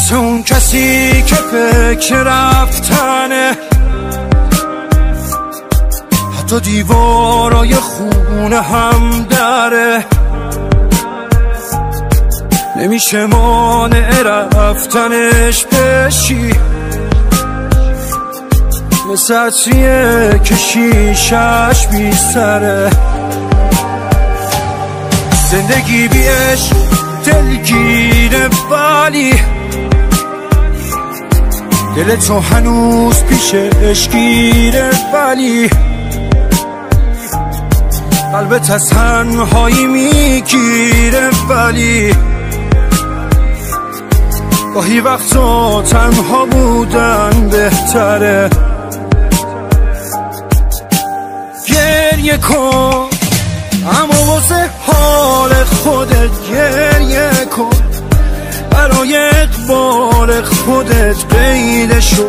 واسه اون کسی که فکر رفتنه، حتی دیوارای خونه هم دره. نمیشه مانع رفتنش بشی، مثل عطریه که شیشش بیستره. زندگی بیش دلگیره ولی دل تو هنوز پیشش گیره، ولی قلبت از تنهایی میگیره. ولی گاهی وقتا تنها بودن بهتره. گریه کن اما واسه حال خودت گریه کن، برای اقبال خودت قیده شو،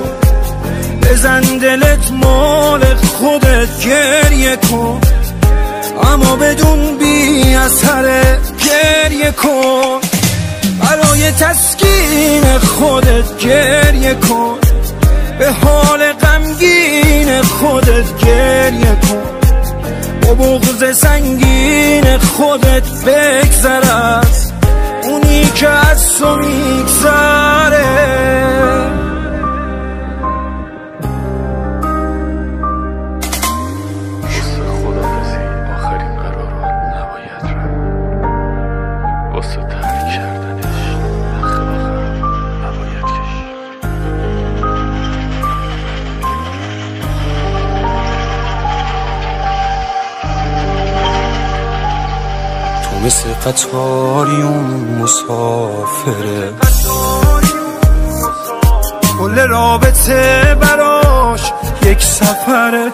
بزن دلت مال خودت گریه کن، اما بدون بی اثره. گریه کن برای تسکین خودت گریه کن، به حال غمگین خودت گریه کن، با بغض سنگین خودت بگذر از اونی که از تو میگذره. مثل قطاری اون مسافره، کل رابطه براش یک سفره.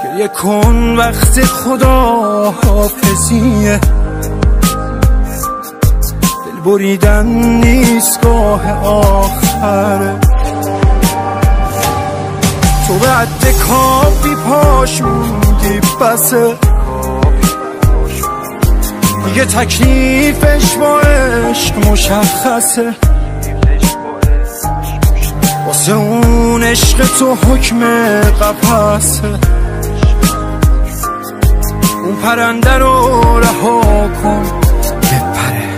گریه کن وقت خدا حافظیه، دل بریدن نیست گاه آخره. تو به عد کافی پاش موندی بسه، یه تکلیفش با عشق مشخصه. واسه اون عشق تو حکم قفسه، اون پرنده رو رها کن بپره.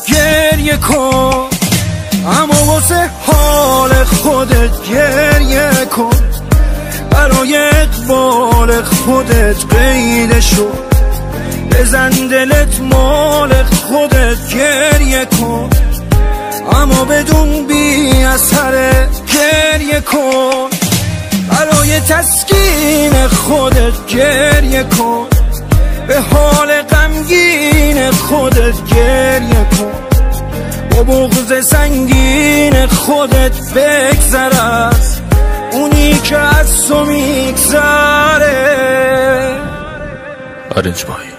گریه کن اما واسه حال خودت گریه کن، برای اقبال خودت قیده شو، بزن دلت مال خودت گریه کن، اما بدون بی اثره. گریه کن برای تسکین خودت گریه کن، به حال غمگین خودت گریه کن، با بغض سنگین خودت بگذر از اونی که از تو میگذره. آرنج بای.